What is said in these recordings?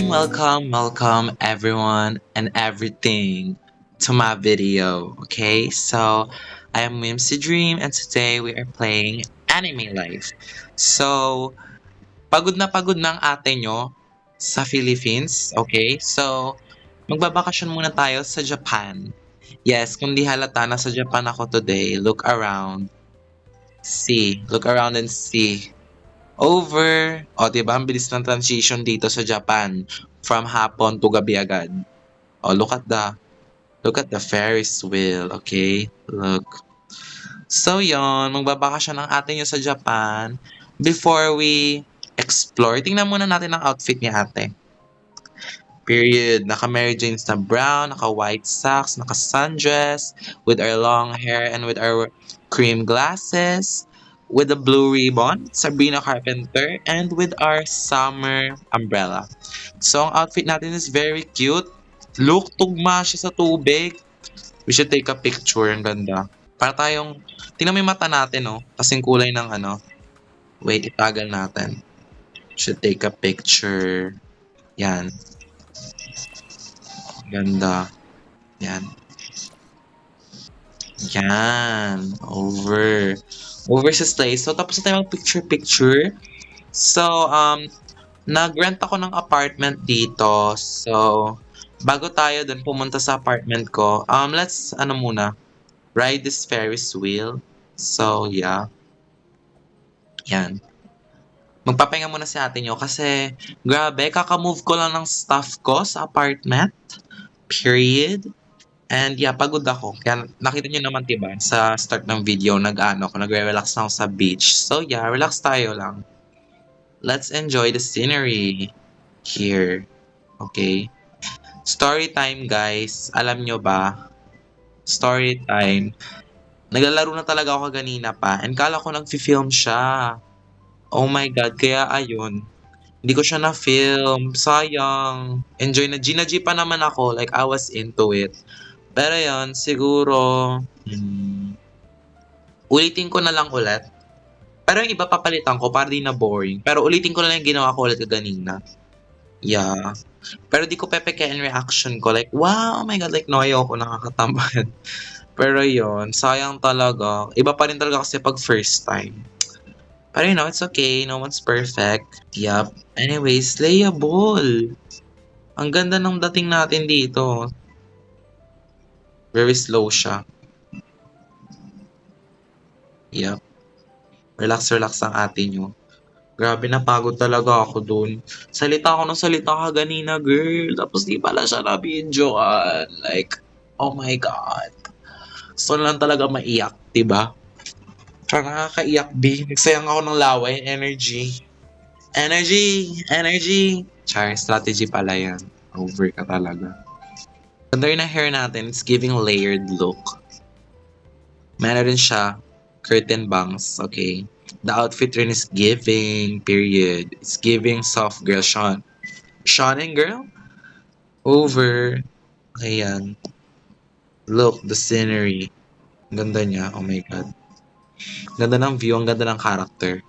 welcome everyone and everything to my video. Okay, so I am Whimsy Dream and today we are playing Anime Life. So, pagod na ang ate nyo sa Philippines. Okay, so magbabakasyon muna tayo sa Japan. Yes, kung di halata, nasa Japan ako today. Look around. See. Look around and see. Over. O, diba? Ang bilis ng transition dito sa Japan. From hapon to gabi agad. O, look at the Ferris wheel. Okay? Look. So, yon, magbabakasyon ng ate nyo sa Japan. Before we explore, tingnan muna natin ang outfit ni ate. Period. Naka Mary Jane's na brown, naka white socks, naka sundress, with our long hair and with our cream glasses, with the blue ribbon, Sabrina Carpenter, and with our summer umbrella. So, ang outfit natin is very cute. Look, tugma siya sa tubig. We should take a picture. Ang ganda. Para tayong, tingnan mo yung mata natin, no? Kasing kulay ng ano. Wait, itagal natin. Should take a picture. Yan. Ganda. Yan. Yan. Over. Over sa slay. So, tapos na tayo mag-picture-picture. So, nag-rent ako ng apartment dito. So, bago tayo dun pumunta sa apartment ko, let's, ride this Ferris wheel. So, yeah. Yan. Magpapahinga muna si ate nyo kasi, grabe, kakamove ko lang ng stuff ko sa apartment. Period. And yeah, pagod ako. Kaya nakita nyo naman, diba, sa start ng video, nagre-relax na ako sa beach. So yeah, relax tayo lang. Let's enjoy the scenery here. Okay? Story time, guys. Alam nyo ba? Story time. Naglalaro na talaga ako kanina pa. And kala ko nag-film siya. Oh my God. Kaya ayun. Hindi ko siya na-film. Sayang. Enjoy na. G pa naman ako. Like, I was into it. Pero yun, siguro, ulitin ko na lang ulit. Pero yung iba papalitan ko para di na boring. Pero ulitin ko na lang yung ginawa ko ulit kanina. Yeah. Pero di ko pepekein reaction ko. Like, wow, oh my God, like, no, ayoko, nakakatamad. Pero yun, sayang talaga. Iba pa rin talaga kasi pag first time. Pero you know, it's okay. No one's perfect. Yup. Anyways, slayable. Ang ganda ng dating natin dito. Very slow siya. Yup. Relax ang ate nyo. Grabe, napagod talaga ako dun. Salita ako ng salita kaganina, girl. Tapos di pala siya na-videoan. Like, oh my God. Gusto na lang talaga maiyak, diba? Parang nakakaiyak, B. Nagsayang ako ng laway, energy. Energy! Char, strategy pala yan. Over ka talaga. Ganda rin ang hair natin. It's giving layered look. Meron rin siya. Curtain bangs. Okay. The outfit rin is giving. Period. It's giving soft girl. Shonen girl? Over. Ayan. Look, the scenery. Ganda niya. Oh my God. Ganda ng view. Ang ganda ng character.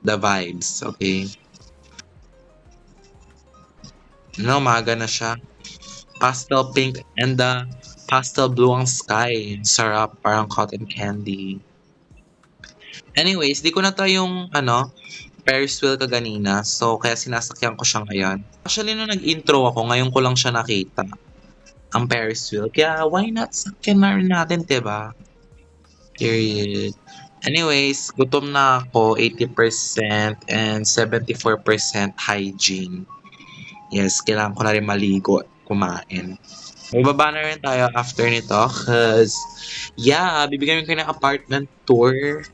The vibes. Okay. No, umaga na siya. Pastel pink and the pastel blue ang sky. Sarap. Parang cotton candy. Anyways, di ko na to yung, Ferris wheel kaganina. So, kaya sinasakyan ko siya ngayon. Actually, nung nag-intro ako, ngayon ko lang siya nakita. Ang Ferris wheel. Kaya, why not sakyan na rin natin, diba? Period. Anyways, gutom na ako. 80% and 74% hygiene. Yes, kailangan ko na rin maligo at kumain. Bababa na rin tayo after nito. Cause, yeah, bibigyan ko ng apartment tour.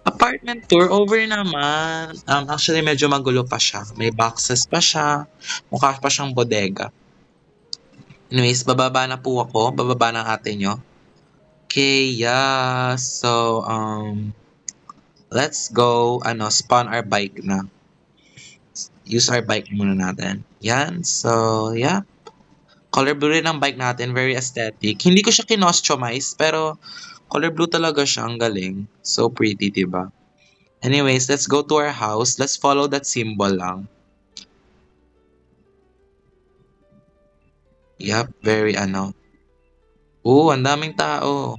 Apartment tour, over naman. Actually, medyo magulo pa siya. May boxes pa siya. Mukha pa siyang bodega. Anyways, bababa na po ako. Bababa ng ate nyo. Okay, yeah. So, let's go, spawn our bike na. Use our bike muna natin. Yan. So, yeah. Color blue rin ang bike natin. Very aesthetic. Hindi ko siya kinostomize, pero color blue talaga siya. Ang galing. So pretty, diba? Anyways, let's go to our house. Let's follow that symbol lang. Yup, very ano. Ang daming tao.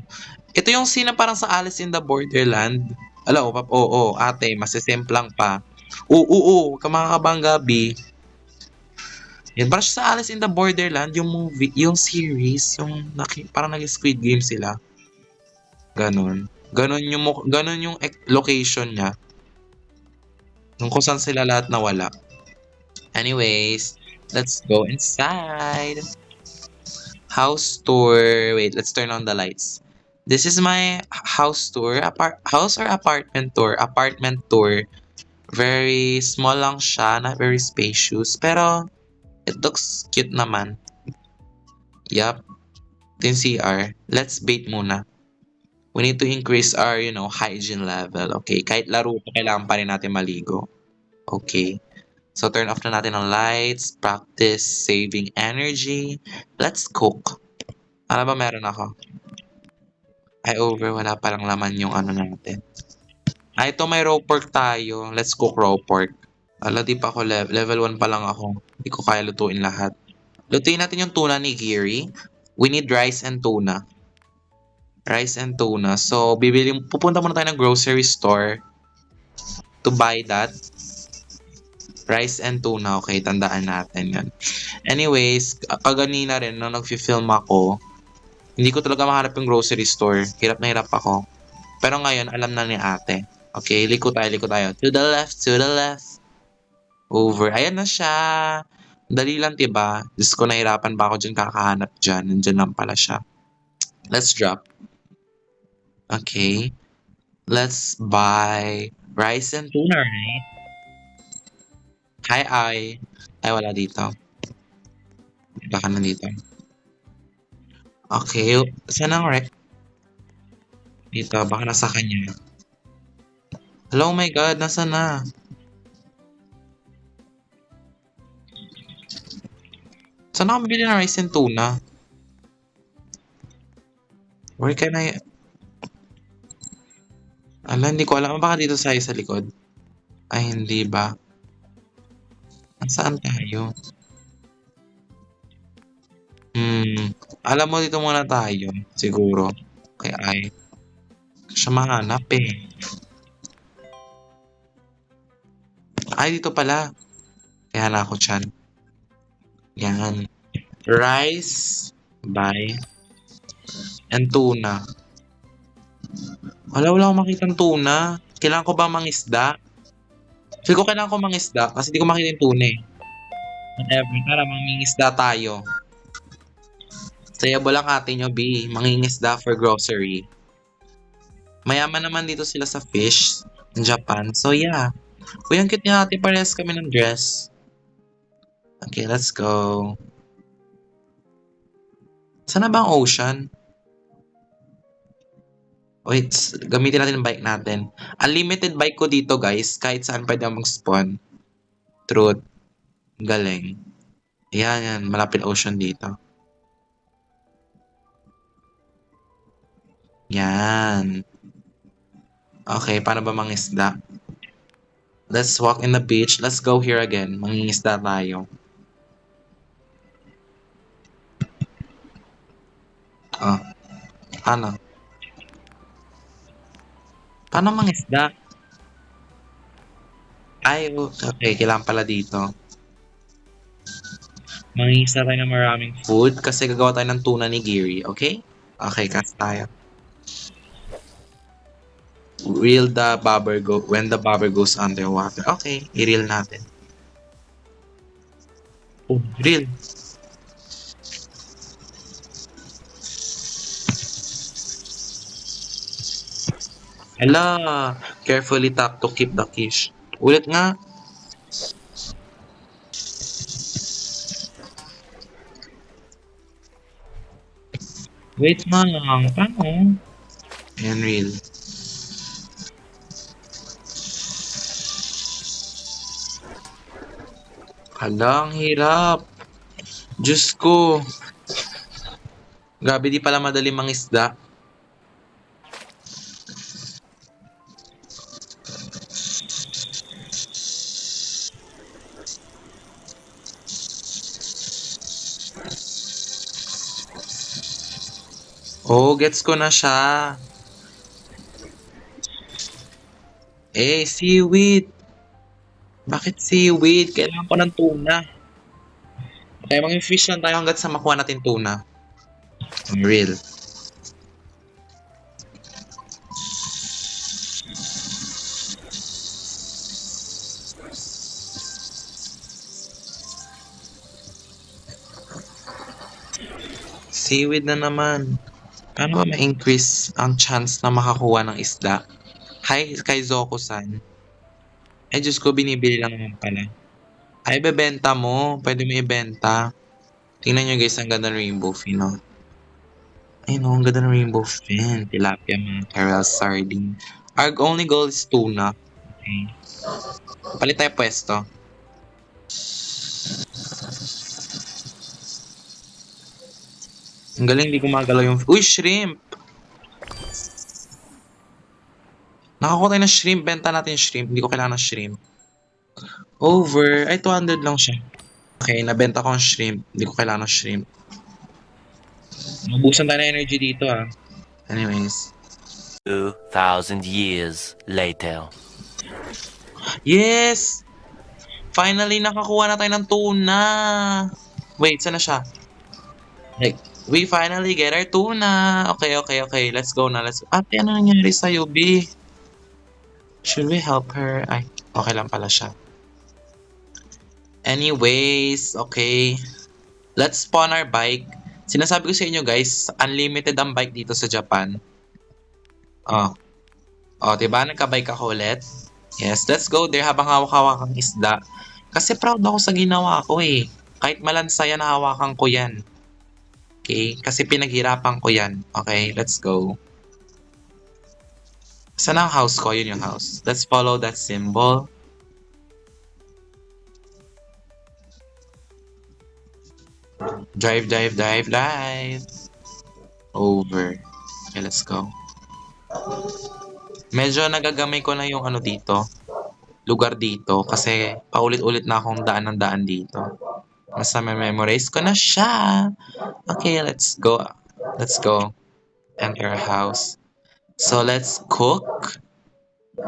Ito yung scene na parang sa Alice in the Borderland. Ala, oo, ate, masisimplang pa. Huwag ka makakabang gabi. Yan, parang siya sa Alice in the Borderland, yung movie, yung series, yung parang nag-Squid Game sila. Ganon. Ganon yung location niya. Kung saan sila lahat nawala. Anyways, let's go inside. House tour. Wait, let's turn on the lights. This is my house tour. House or apartment tour? Apartment tour. Very small lang siya, not very spacious. Pero, it looks cute naman. Yup. Ito yung CR. Let's bait muna. We need to increase our, hygiene level. Okay? Kahit laro pa, kailangan pa rin natin maligo. Okay. So, turn off na natin ang lights. Practice saving energy. Let's cook. Ano ba meron ako? Wala palang laman yung ano natin. Ito may raw pork tayo. Let's cook raw pork. Di pa ako level 1 pa lang ako. Hindi ko kaya lutuin lahat. Lutuin natin yung tuna ni Giri. We need rice and tuna. Rice and tuna. So, pupunta muna tayo ng grocery store to buy that. Rice and tuna. Okay, tandaan natin yan. Anyways, kaganina rin, nung nag-film ako, hindi ko talaga mahanap yung grocery store. Hirap na hirap ako. Pero ngayon, alam na ni ate. Okay, liko tayo. To the left, to the left. Over. Ayan na siya. Dali lang, diba? Diyos ko, nahirapan pa ako dyan kakahanap dyan. Nandyan lang pala siya. Let's drop. Okay. Let's buy rice and tuna, right? Hi, Ay, wala dito. Baka nandito. Okay. Saan ang rec? Dito, baka nasa kanya. Hello, my God. Nasa na? Saan ako mabili ng rice and tuna? Where can I... hindi ko alam. Baka dito sa likod. Ay, hindi ba? Saan tayo? Alam mo, dito muna tayo. Siguro. Kay ay. Siya mahanap eh. Ay, dito pala. Kaya na ako dyan. Yan. Rice. Bye. And tuna. Wala akong makitang tuna. Kailangan ko ba mangisda? Feel ko kailangan ko mangisda kasi di ko makita yung tuna eh. Whatever. Tara, mangingisda tayo. Sayable lang ate nyo, B. Mangingisda for grocery. Mayaman naman dito sila sa fish in Japan. So, yeah. Uy, ang cute niya ate. Parehas kami ng dress. Okay, let's go. Sana ba ang ocean? Wait, gamitin natin ang bike natin. Unlimited bike ko dito, guys. Kahit saan pwede mag-spawn. Truth. Galing. Yan. Malapit ocean dito. Yan. Okay, paano ba mangisda? Let's walk in the beach. Let's go here again. Mangingisda tayo. Ano? Paano mangisda? Ay, okay. Kailangan pala dito. Mangingisda tayo ng maraming food kasi gagawa tayo ng tuna ni Giri. Okay? Okay, cast tayo. Reel the bobber when the bobber goes underwater. Okay, i-reel natin. Reel. Hala, carefully tap to keep the fish. Ulit nga. Wait nga lang. Paano? Ayan, reel. Hala, ang hirap. Diyos ko. Gabi, di pala madali mangisda. Oh, gets ko na siya. Seaweed. Bakit seaweed? Kailangan ko ng tuna. Kaya mag-fish lang tayo hanggat sa makuha natin tuna. Real. Seaweed na naman. Paano ba ma-increase ang chance na makakuha ng isda? Hi, kay Zoko-san. Ay, Diyos ko, binibili lang naman pala. Ay, bebenta mo. Pwede mo ibenta. Tingnan nyo guys, ang ganda ng rainbow fin, no? Ay, no, ang ganda ng rainbow fin. Tilapia, mackerel, sardine. Our only goal is tuna. Okay. Palit tayo pwesto. Ang galing, di gumagalaw yung... Uy, shrimp! Nakakuha tayo ng shrimp. Benta natin yung shrimp. Hindi ko kailangan ng shrimp. Over. Ay, 200 lang siya. Okay, nabenta ko ang shrimp. Hindi ko kailangan ng shrimp. Mabusan tayo ng energy dito, ah. Anyways. 2,000 years later. Yes! Finally, nakakuha na tayo ng tuna. Wait, saan na siya? Like, we finally get our tuna. Okay. Let's go na. Ate, ano nangyari sa'yo, B? Should we help her? Ay, okay lang pala siya. Anyways, okay. Let's spawn our bike. Sinasabi ko sa inyo guys, unlimited ang bike dito sa Japan. Oh. Oh, diba? Nagka-bike ako ulit. Yes, let's go there habang hawak-hawak ang isda. Kasi proud ako sa ginawa ko eh. Kahit malansa yan, hawakan ko yan. Okay? Kasi pinaghirapan ko yan. Okay, let's go. Saan ang house ko? Yun yung house. Let's follow that symbol. Drive. Over. Okay, let's go. Medyo nagagamay ko na yung ano dito. Lugar dito. Kasi paulit-ulit na akong daan ng daan dito. Mas memorize ko na siya. Okay, let's go. Let's go. Enter our house. So, let's cook.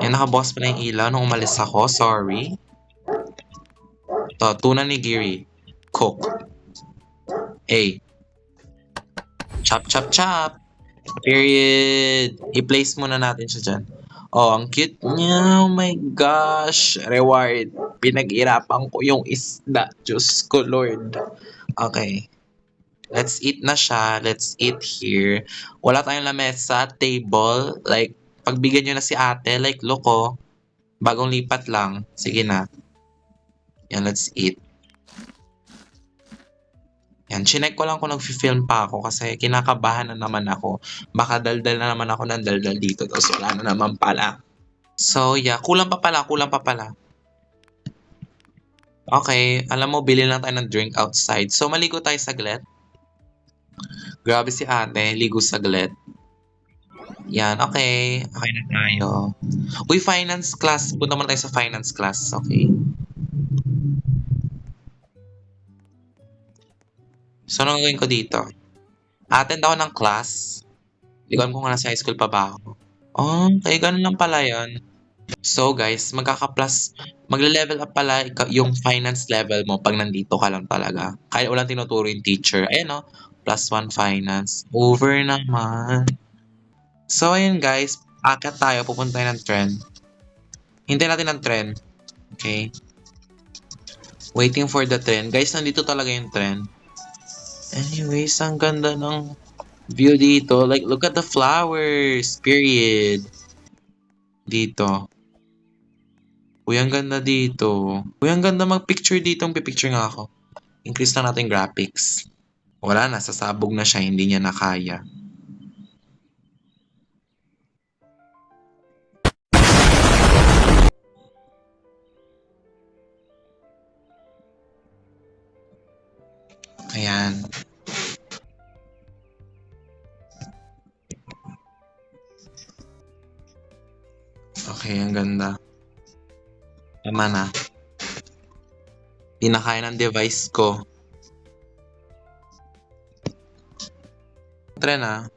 Yan, nakabukas pa na yung ilaw nung umalis ako. Sorry. Ito, tuna ni Giri. Cook. A. Chop. Period. I-place muna natin siya dyan. Oh, ang cute niya. Oh my gosh. Reward. Pinag-irapan ko yung isda. Diyos ko, Lord. Okay. Let's eat na siya. Let's eat here. Wala tayong lamesa, table. Like, pagbigyan nyo na si ate. Like, look oh. Bagong lipat lang. Sige na. Yan, let's eat. Yan, chinek ko lang kung nag-film pa ako kasi kinakabahan na naman ako. Baka daldal na naman ako ng daldal dito. Tapos wala na naman pala. So, yeah. Kulang pa pala. Okay. Alam mo, bili lang tayo ng drink outside. So, maligo tayo saglit. Grabe si ate. Ligo saglit. Yan. Okay. Okay na tayo. Uy, finance class. Punta muna tayo sa finance class. Okay. So, anong gagawin ko dito? Attend ako ng class. Hindi ko alam kung nasa high school pa ba ako. Oh, kaya ganun lang pala yun. So guys, magle-level up pala yung finance level mo pag nandito ka lang talaga. Kaya walang tinuturo yung teacher. Ayan o, +1 finance. Over naman. So ayun guys, akat tayo, pupunta tayo ng trend. Hintayin natin ang trend. Okay. Waiting for the trend. Guys, nandito talaga yung trend. Anyways, ang ganda ng view dito. Like, look at the flowers. Period. Dito. Uy, ang ganda dito. Uy, ang ganda mag-picture dito. Pipicture nga ako. Increase na natin graphics. Wala na, sasabog na siya. Hindi niya na kaya. Ayan. Okay, ang ganda. Tama na. Pinakain ng device ko. Tren ah.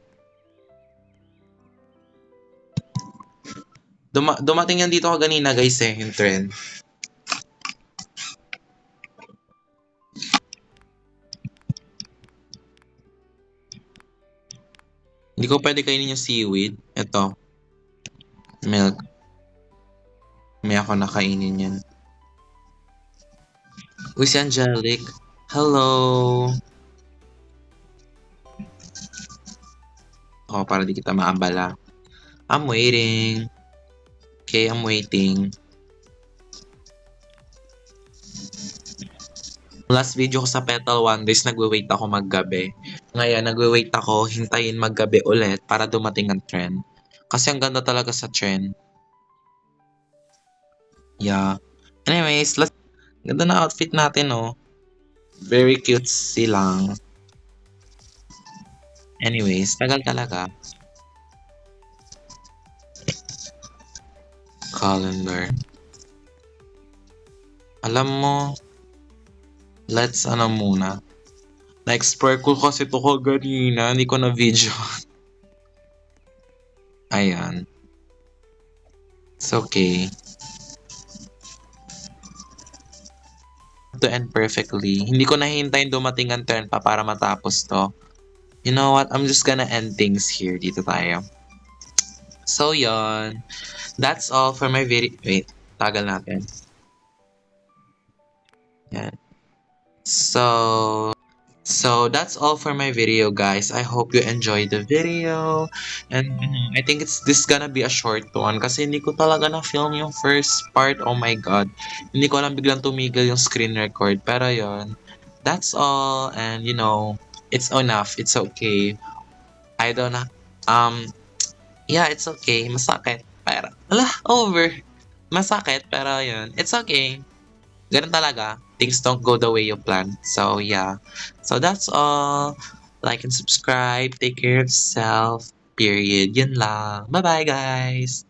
Dumating yan dito kanina guys eh, yung trend. Hindi ko pwede kainin yung seaweed. Ito, milk. May ako nakainin yan. Uy, si Angelic. Hello. Oh, para di kita maabala. I'm waiting. Okay, I'm waiting. Last video ko sa Petal Wonders, nagwe-wait ako maggabi. Ngayon, nagwe-wait ako, hintayin maggabi ulit para dumating ang trend. Kasi ang ganda talaga sa trend. Yeah. Anyways, ganda na outfit natin, oh. Very cute silang. Anyways, tagal talaga. Calendar. Alam mo, let's ano muna. Na-explore ko kasi ito ko kanina, hindi ko na video. Ayan. It's okay. To end perfectly. Hindi ko nahihintayin dumating ang turn pa para matapos to. You know what? I'm just gonna end things here. Dito tayo. So, yon. That's all for my video. Wait, tagal natin. Yan. So that's all for my video, guys. I hope you enjoyed the video. And I think this gonna be a short one kasi hindi ko talaga na-film yung first part. Oh my god. Hindi ko alam, biglang tumigil yung screen record. Pero yon. That's all. And it's enough. It's okay. I don't know. Yeah, it's okay. Masakit. Pero, over. Masakit, pero yun. It's okay. Ganun talaga. Things don't go the way you plan. So, yeah. So, that's all. Like and subscribe. Take care of yourself. Period. Yun lang. Bye-bye, guys.